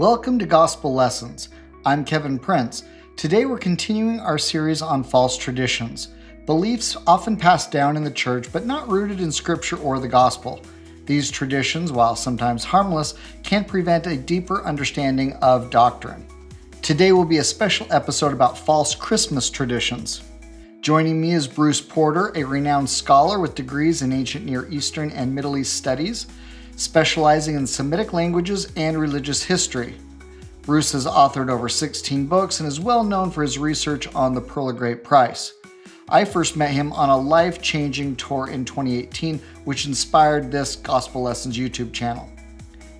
Welcome to Gospel Lessons. I'm Kevin Prince. Today we're continuing our series on false traditions, beliefs often passed down in the church but not rooted in Scripture or the Gospel. These traditions, while sometimes harmless, can prevent a deeper understanding of doctrine. Today will be a special episode about false Christmas traditions. Joining me is Bruce Porter, a renowned scholar with degrees in ancient Near Eastern and Middle East studies, specializing in Semitic languages and religious history. Bruce has authored over 16 books and is well known for his research on the Pearl of Great Price. I first met him on a life-changing tour in 2018, which inspired this Gospel Lessons YouTube channel.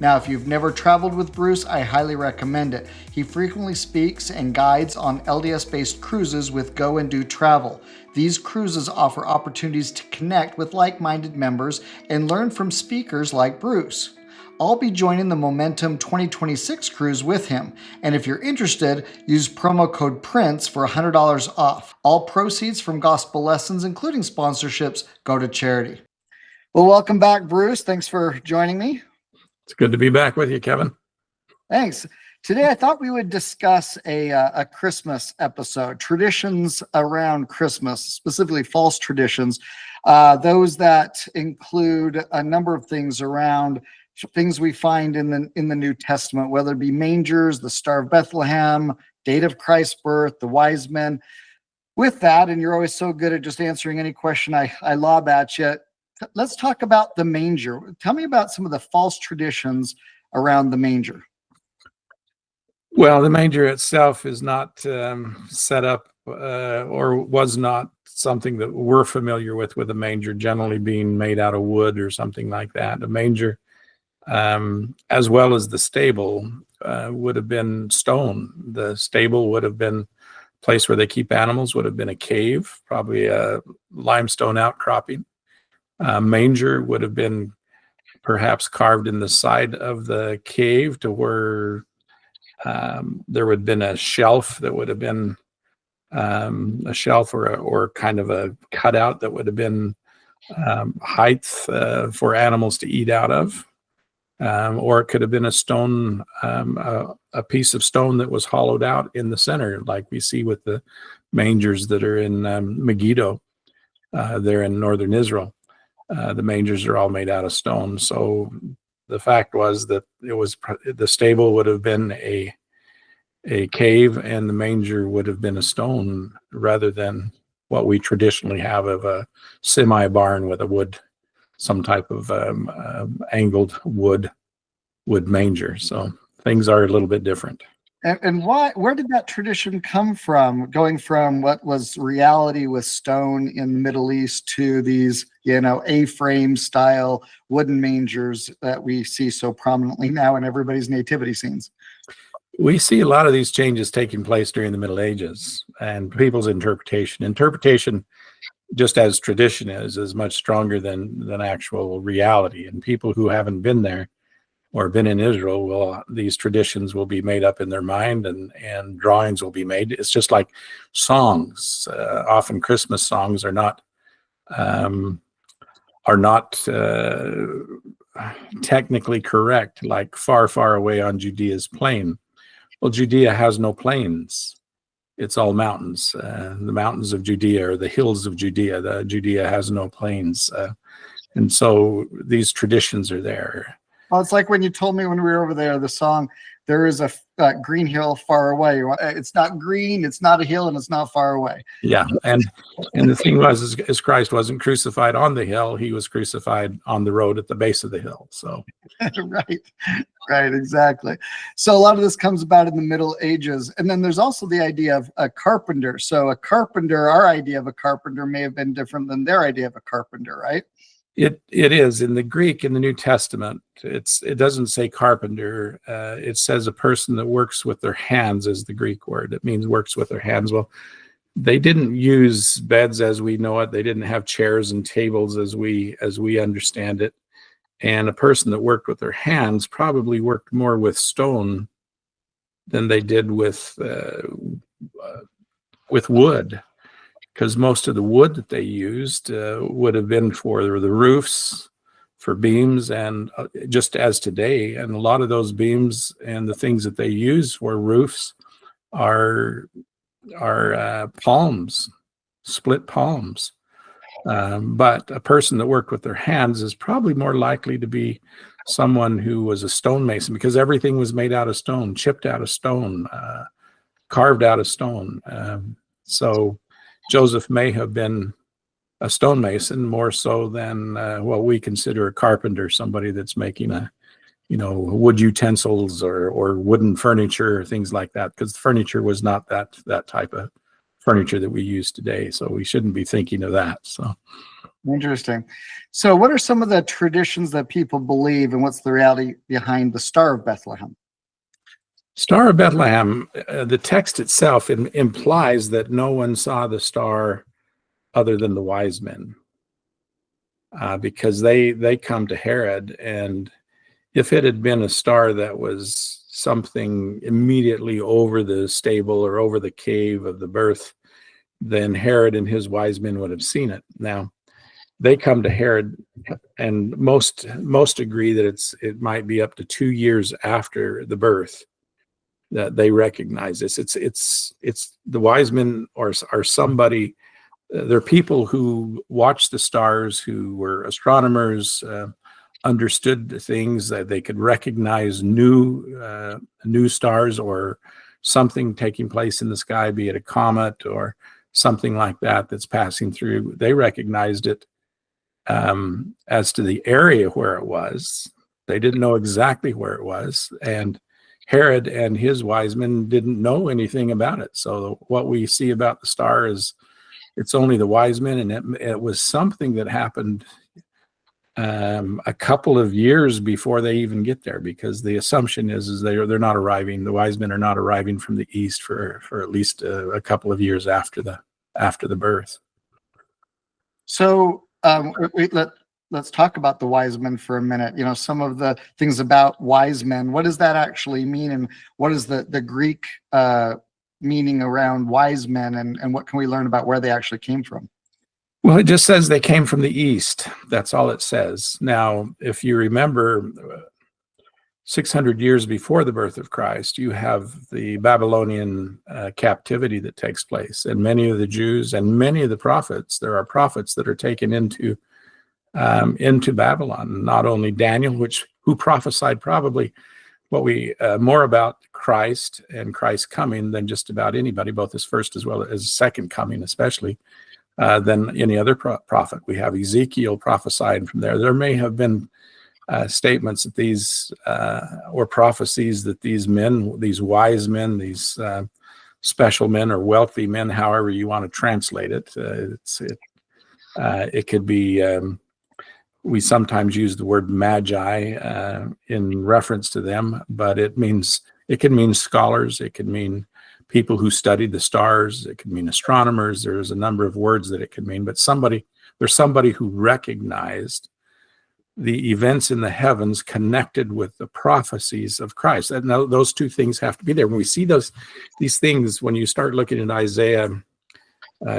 Now, if you've never traveled with Bruce, I highly recommend it. He frequently speaks and guides on LDS-based cruises with Go and Do Travel. These cruises offer opportunities to connect with like-minded members and learn from speakers like Bruce. I'll be joining the Momentum 2026 cruise with him, and if you're interested, use promo code PRINCE for $100 off. All proceeds from Gospel Lessons, including sponsorships, go to charity. Well, welcome back, Bruce. Thanks for joining me. It's good to be back with you, Kevin. Thanks. Today, I thought we would discuss a Christmas episode, traditions around Christmas, specifically false traditions, those that include a number of things around things we find in the New Testament, whether it be mangers, the Star of Bethlehem, date of Christ's birth, the wise men. With that, and you're always so good at just answering any question I lob at you, let's talk about the manger. Tell me about some of the false traditions around the manger. Well, the manger itself is not set up or was not something that we're familiar with a manger generally being made out of wood or something like that. A manger, as well as the stable, would have been stone. The stable would have been a place where they keep animals, would have been a cave, probably a limestone outcropping. Manger would have been perhaps carved in the side of the cave to where there would have been a shelf that would have been a shelf or kind of a cutout that would have been height for animals to eat out of. Or it could have been a stone, a piece of stone that was hollowed out in the center, like we see with the mangers that are in Megiddo there in northern Israel. The mangers are all made out of stone. So the fact was that the stable would have been a cave and the manger would have been a stone rather than what we traditionally have of a semi barn with a wood, some type of angled wood manger. So things are a little bit different. And where did that tradition come from, going from what was reality with stone in the Middle East to these, A-frame style wooden mangers that we see so prominently now in everybody's nativity scenes? We see a lot of these changes taking place during the Middle Ages and people's interpretation. Interpretation, just as tradition is much stronger than actual reality. And people who haven't been there or been in Israel, these traditions will be made up in their mind and drawings will be made. It's just like songs. Often Christmas songs are not technically correct, like Far, Far Away on Judea's Plain. Well, Judea has no plains. It's all mountains. The mountains of Judea or the hills of Judea. Judea has no plains. And so these traditions are there. Well, it's like when you told me when we were over there, the song, there is a green hill far away. It's not green, it's not a hill, and it's not far away. Yeah, and the thing was, is Christ wasn't crucified on the hill. He was crucified on the road at the base of the hill. So Right, exactly. So a lot of this comes about in the Middle Ages. And then there's also the idea of a carpenter. So a carpenter, our idea of a carpenter may have been different than their idea of a carpenter, right? It is in the Greek in the New Testament. It doesn't say carpenter. It says a person that works with their hands is the Greek word. It means works with their hands. Well, they didn't use beds as we know it. They didn't have chairs and tables as we understand it. And a person that worked with their hands probably worked more with stone than they did with wood. Because most of the wood that they used would have been for the roofs, beams, and just as today. And a lot of those beams and the things that they use for roofs are palms, split palms. But a person that worked with their hands is probably more likely to be someone who was a stonemason, because everything was made out of stone, chipped out of stone, carved out of stone. So Joseph may have been a stonemason more so than what we consider a carpenter, somebody that's making wood utensils or wooden furniture, things like that, because furniture was not that type of furniture that we use today. So we shouldn't be thinking of that. So interesting. So what are some of the traditions that people believe, and what's the reality behind the Star of Bethlehem? Star of Bethlehem, the text itself implies that no one saw the star other than the wise men, because they come to Herod, and if it had been a star that was something immediately over the stable or over the cave of the birth, then Herod and his wise men would have seen it. Now, they come to Herod, and most agree that it might be up to 2 years after the birth that they recognize this. It's the wise men are somebody. They're people who watched the stars, who were astronomers, understood things, that they could recognize new stars or something taking place in the sky, be it a comet or something like that that's passing through. They recognized it. As to the area where it was, they didn't know exactly where it was, and Herod and his wise men didn't know anything about it. So what we see about the star is it's only the wise men, and it was something that happened a couple of years before they even get there, because the assumption is they're not arriving. The wise men are not arriving from the east for at least a couple of years after the birth. So let's talk about the wise men for a minute. Some of the things about wise men. What does that actually mean, and what is the Greek meaning around wise men, and what can we learn about where they actually came from? Well, it just says they came from the east. That's all it says. Now, if you remember, 600 years before the birth of Christ, you have the Babylonian captivity that takes place, and many of the Jews and many of the prophets. There are prophets that are taken into Babylon. Not only Daniel, who prophesied probably what we more about Christ and Christ's coming than just about anybody, both his first as well as his second coming, especially. Than any other prophet. We have Ezekiel prophesied from there. There may have been statements that these or prophecies that these men, these wise men, these special men or wealthy men, however you want to translate it, it could be. We sometimes use the word magi in reference to them, but it can mean scholars. It could mean people who studied the stars. It could mean astronomers. There's a number of words that it could mean, but there's somebody who recognized the events in the heavens connected with the prophecies of Christ. And those two things have to be there. When we see these things, when you start looking at Isaiah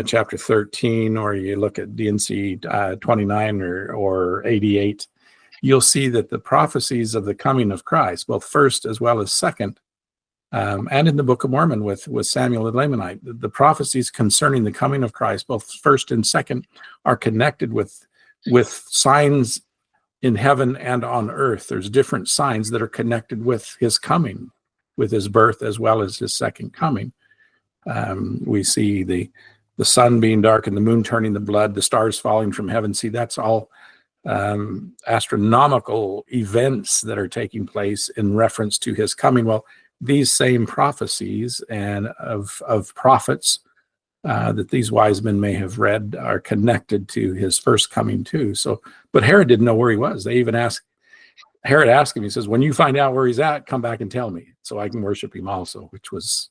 chapter 13, or you look at D&C 29 or 88, you'll see that the prophecies of the coming of Christ, both first as well as second, and in the Book of Mormon with Samuel the Lamanite, the prophecies concerning the coming of Christ, both first and second, are connected with signs in heaven and on earth. There's different signs that are connected with his coming, with his birth as well as his second coming. We see the sun being dark and the moon turning to blood, the stars falling from heaven. See, that's all astronomical events that are taking place in reference to his coming. Well, these same prophecies and of prophets that these wise men may have read are connected to his first coming too. So, but Herod didn't know where he was. They even Herod asked him, he says, when you find out where he's at, come back and tell me so I can worship him also, which was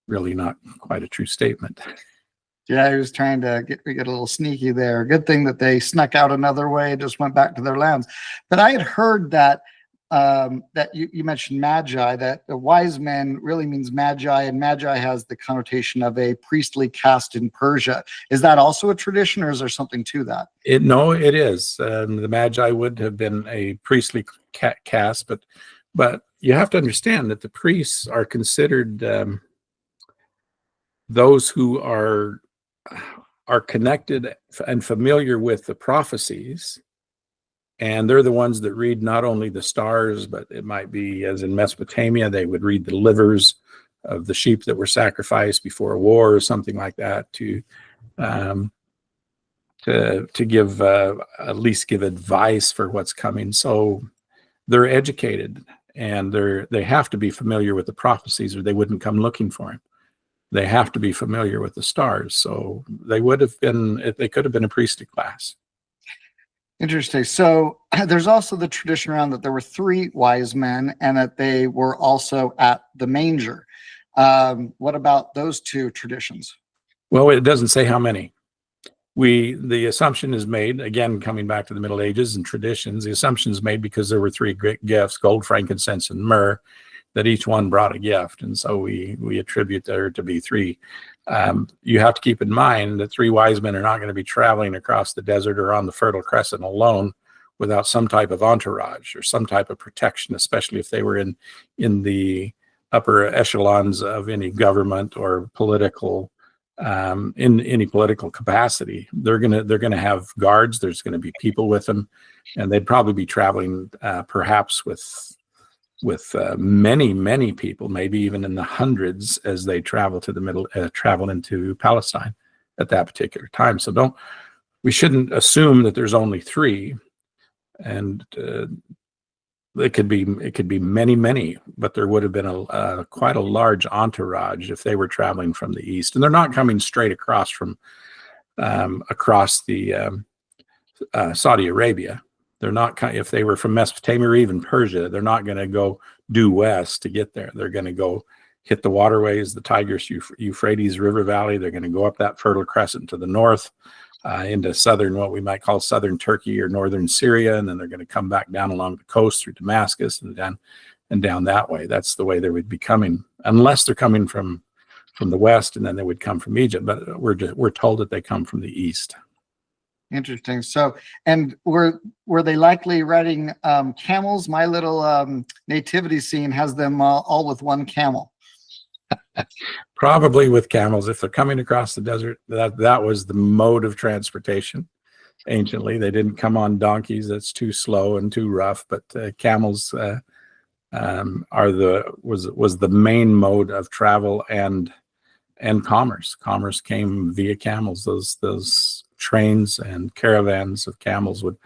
really not quite a true statement. Yeah, he was trying to get a little sneaky there. Good thing that they snuck out another way, just went back to their lands. But I had heard that that you mentioned magi, that the wise men really means magi, and magi has the connotation of a priestly caste in Persia. Is that also a tradition, or is there something to that? No, it is. The Magi would have been a priestly caste, but you have to understand that the priests are considered those who are connected and familiar with the prophecies, and they're the ones that read not only the stars, but it might be, as in Mesopotamia, they would read the livers of the sheep that were sacrificed before a war or something like that to give at least give advice for what's coming. So they're educated, and they have to be familiar with the prophecies, or they wouldn't come looking for him. They have to be familiar with the stars. So they could have been a priestly class. Interesting. So there's also the tradition around that there were 3 wise men and that they were also at the manger. What about those 2 traditions? Well, it doesn't say how many. The assumption is made, again, coming back to the Middle Ages and traditions, the assumption is made because there were 3 great gifts, gold, frankincense, and myrrh, that each one brought a gift. And so we attribute there to be 3. You have to keep in mind that 3 wise men are not going to be traveling across the desert or on the Fertile Crescent alone without some type of entourage or some type of protection, especially if they were in the upper echelons of any government or political in any political capacity. They're gonna have guards. There's going to be people with them, and they'd probably be traveling perhaps with many people, maybe even in the hundreds, as they travel to travel into Palestine at that particular time. So we shouldn't assume that there's only 3, and it could be many, but there would have been quite a large entourage if they were traveling from the east, and they're not coming straight across from across the Saudi Arabia. They're not, if they were from Mesopotamia or even Persia, they're not going to go due west to get there. They're going to go hit the waterways, the Tigris Euphrates River Valley. They're going to go up that Fertile Crescent to the north into what we might call southern Turkey or northern Syria, and then they're going to come back down along the coast through Damascus and down that way. That's the way they would be coming, unless they're coming from the west, and then they would come from Egypt. But we're told that they come from the east. Interesting. So, and were they likely riding camels? My little nativity scene has them all with one camel. Probably with camels. If they're coming across the desert, that was the mode of transportation. Anciently, they didn't come on donkeys. That's too slow and too rough. But camels was the main mode of travel and commerce. Commerce came via camels. Those trains and caravans of camels would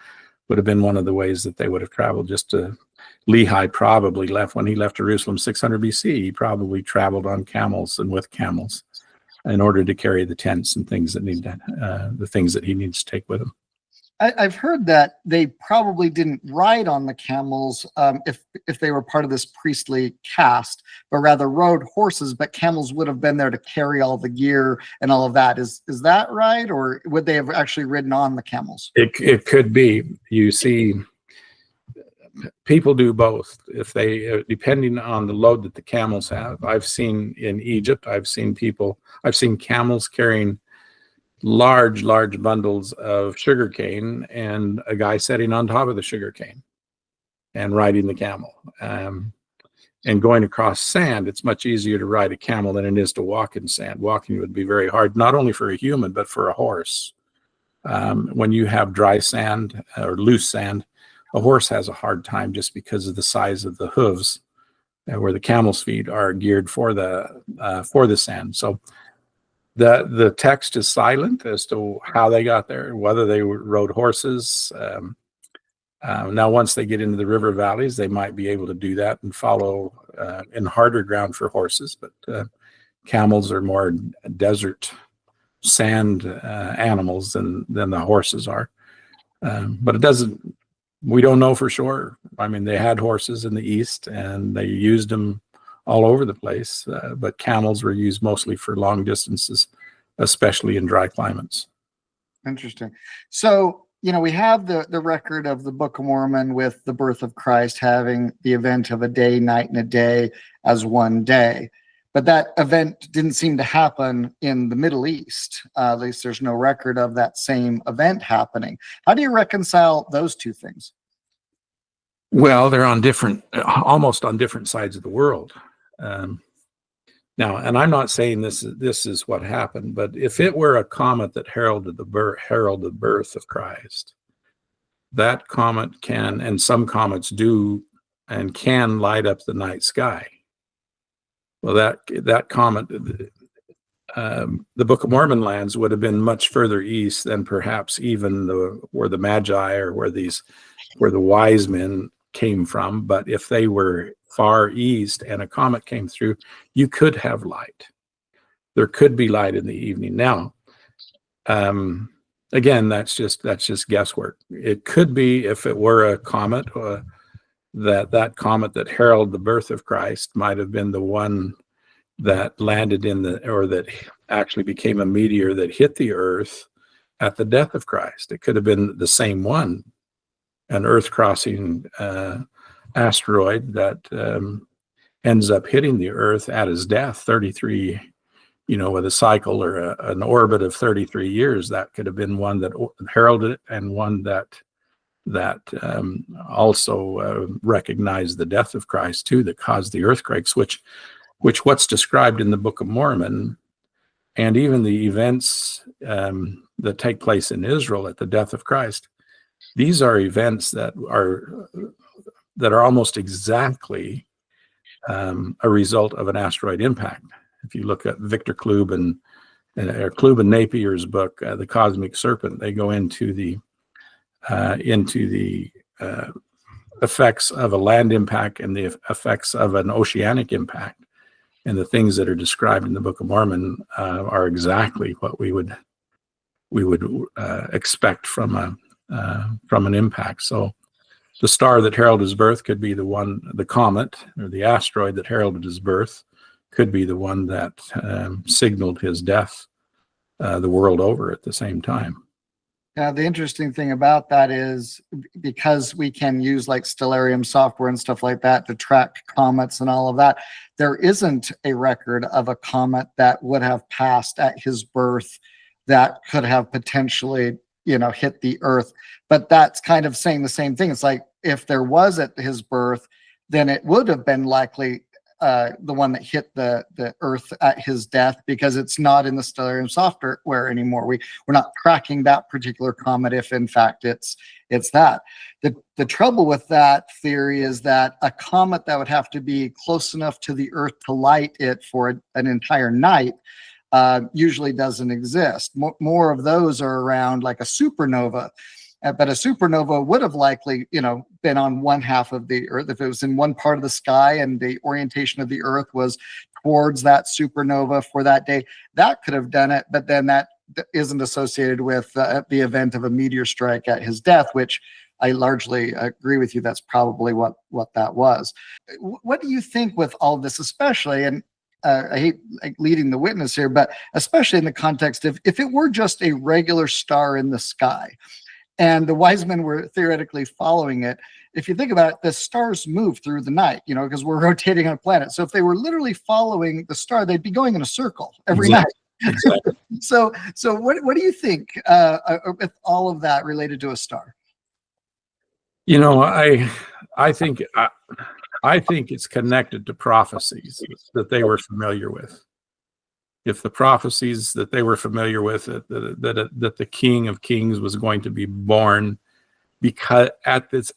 have been one of the ways that they would have traveled. Just to Lehi probably left when he left Jerusalem 600 BC. He probably traveled on camels and with camels in order to carry the tents and things that the things that he needs to take with him. I've heard that they probably didn't ride on the camels if they were part of this priestly caste, but rather rode horses. But camels would have been there to carry all the gear and all of that. Is that right, or would they have actually ridden on the camels? It could be. You see, people do both. If they, depending on the load that the camels have. I've seen in Egypt. I've seen camels carrying large bundles of sugarcane, and a guy sitting on top of the sugarcane and riding the camel. And going across sand, it's much easier to ride a camel than it is to walk in sand. Walking would be very hard, not only for a human, but for a horse. When you have dry sand or loose sand, a horse has a hard time just because of the size of the hooves, where the camel's feet are geared for the sand. So the text is silent as to how they got there, whether they rode horses. Now, once they get into the river valleys, they might be able to do that and follow in harder ground for horses. But camels are more desert sand animals than the horses are. But we don't know for sure. I mean, they had horses in the east and they used them all over the place, but camels were used mostly for long distances, especially in dry climates. Interesting. So we have the record of the Book of Mormon with the birth of Christ having the event of a day, night, and a day as one day. But that event didn't seem to happen in the Middle East. At least there's no record of that same event happening. How do you reconcile those two things? Well, they're almost on different sides of the world. Now, and I'm not saying this is what happened, but if it were a comet that heralded the birth of Christ, that comet can, and some comets do and can, light up the night sky. Well, that comet, the Book of Mormon lands would have been much further east than perhaps even where the Magi or where the wise men came from. But if they were far east and a comet came through, you could have light. There could be light in the evening. Now, again, that's just guesswork. It could be, if it were a comet, that comet that heralded the birth of Christ might have been the one that landed or that actually became a meteor that hit the earth at the death of Christ. It could have been the same one, an earth-crossing asteroid that ends up hitting the earth at his death, 33, with a cycle or an orbit of 33 years. That could have been one that heralded it, and one that also recognized the death of Christ too, that caused the earthquakes, which what's described in the Book of Mormon, and even the events that take place in Israel at the death of Christ. These are events that are almost exactly a result of an asteroid impact. If you look at Victor Klube and Napier's book, The Cosmic Serpent, they go into the effects of a land impact and the effects of an oceanic impact. And the things that are described in the Book of Mormon are exactly what we would expect from an impact. So the star that heralded his birth could be the comet, or the asteroid that heralded his birth could be the one that signaled his death the world over at the same time. Now, the interesting thing about that is, because we can use like Stellarium software and stuff like that to track comets and all of that, there isn't a record of a comet that would have passed at his birth that could have potentially, hit the earth. But that's kind of saying the same thing. It's like, if there was at his birth, then it would have been likely the one that hit the earth at his death, because it's not in the Stellarium software anymore. We're not tracking that particular comet if in fact it's that. The trouble with that theory is that a comet that would have to be close enough to the earth to light it for an entire night usually doesn't exist. More of those are around like a supernova. But a supernova would have likely, been on one half of the earth. If it was in one part of the sky and the orientation of the earth was towards that supernova for that day, that could have done it. But then that isn't associated with the event of a meteor strike at his death, which I largely agree with you. That's probably what that was. What do you think with all this, especially, and I hate leading the witness here, but especially in the context of, if it were just a regular star in the sky, and the wise men were theoretically following it. If you think about it, the stars move through the night, because we're rotating on a planet. So if they were literally following the star, they'd be going in a circle every night. Exactly. So what do you think with all of that related to a star? I think it's connected to prophecies that they were familiar with. If the prophecies that they were familiar with, that the King of Kings was going to be born because at this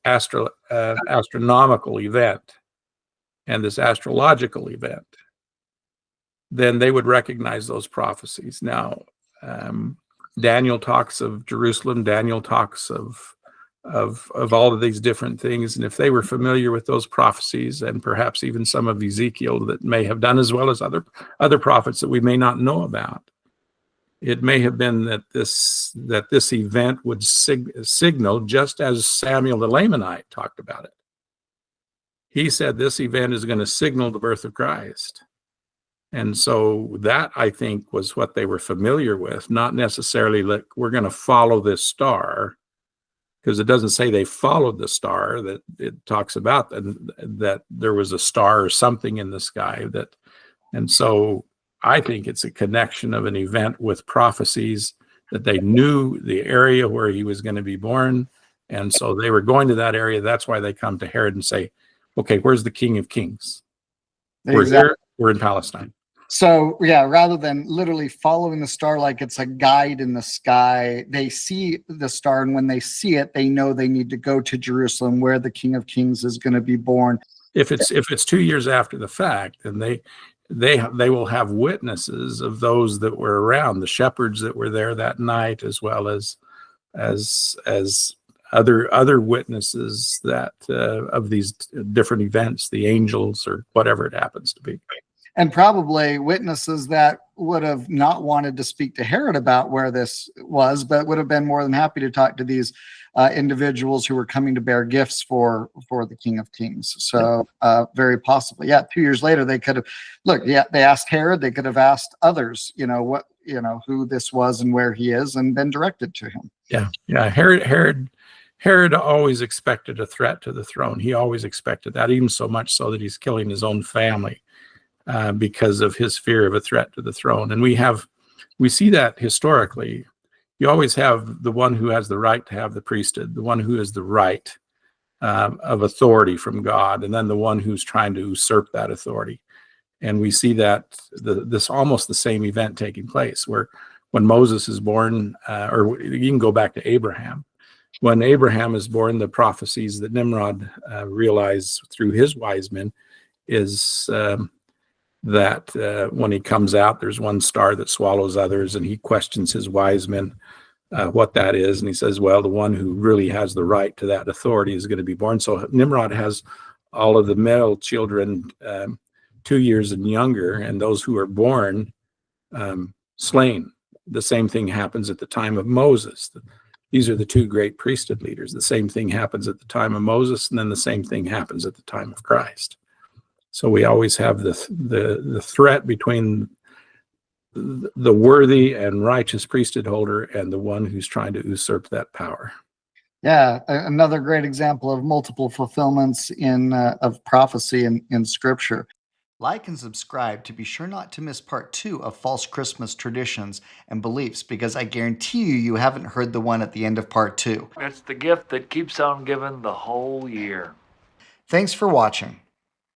astronomical event and this astrological event, then they would recognize those prophecies. Now, Daniel talks of Jerusalem. Daniel talks of all of these different things, and if they were familiar with those prophecies, and perhaps even some of Ezekiel that may have done, as well as other prophets that we may not know about, it may have been that this event would signal, just as Samuel the Lamanite talked about it. He said this event is going to signal the birth of Christ. And so that, I think, was what they were familiar with, not necessarily like we're going to follow this star, because it doesn't say they followed the star. That it talks about that there was a star or something in the sky that, and so I think it's a connection of an event with prophecies that they knew the area where he was going to be born, and so they were going to that area. That's why they come to Herod and say, "Okay, where's the King of Kings? We're Exactly. here. We're in Palestine." So, yeah, rather than literally following the star like it's a guide in the sky, they see the star, and when they see it, they know they need to go to Jerusalem where the King of Kings is going to be born. If it's 2 years after the fact, then they will have witnesses of those that were around, the shepherds that were there that night, as well as as other witnesses that of these different events, the angels or whatever it happens to be. And probably witnesses that would have not wanted to speak to Herod about where this was, but would have been more than happy to talk to these individuals who were coming to bear gifts for the King of Kings. So very possibly, yeah. 2 years later, they could have look. Yeah, they asked Herod. They could have asked others. Who this was and where he is, and been directed to him. Yeah. Herod always expected a threat to the throne. He always expected that, even so much so that he's killing his own family. Because of his fear of a threat to the throne. And we see that historically. You always have the one who has the right to have the priesthood, the one who has the right of authority from God, and then the one who's trying to usurp that authority. And we see that this almost the same event taking place, where when Moses is born, or you can go back to Abraham. When Abraham is born, the prophecies that Nimrod realized through his wise men is that when he comes out, there's one star that swallows others, and he questions his wise men what that is. And he says, well, the one who really has the right to that authority is going to be born. So Nimrod has all of the male children 2 years and younger, and those who are born slain. The same thing happens at the time of Moses. These are the two great priesthood leaders. The same thing happens at the time of Moses, and then the same thing happens at the time of Christ. So we always have the threat between the worthy and righteous priesthood holder and the one who's trying to usurp that power. Yeah, another great example of multiple fulfillments of prophecy in Scripture. Like and subscribe to be sure not to miss part 2 of false Christmas traditions and beliefs, because I guarantee you haven't heard the one at the end of part 2. It's the gift that keeps on giving the whole year. Thanks for watching.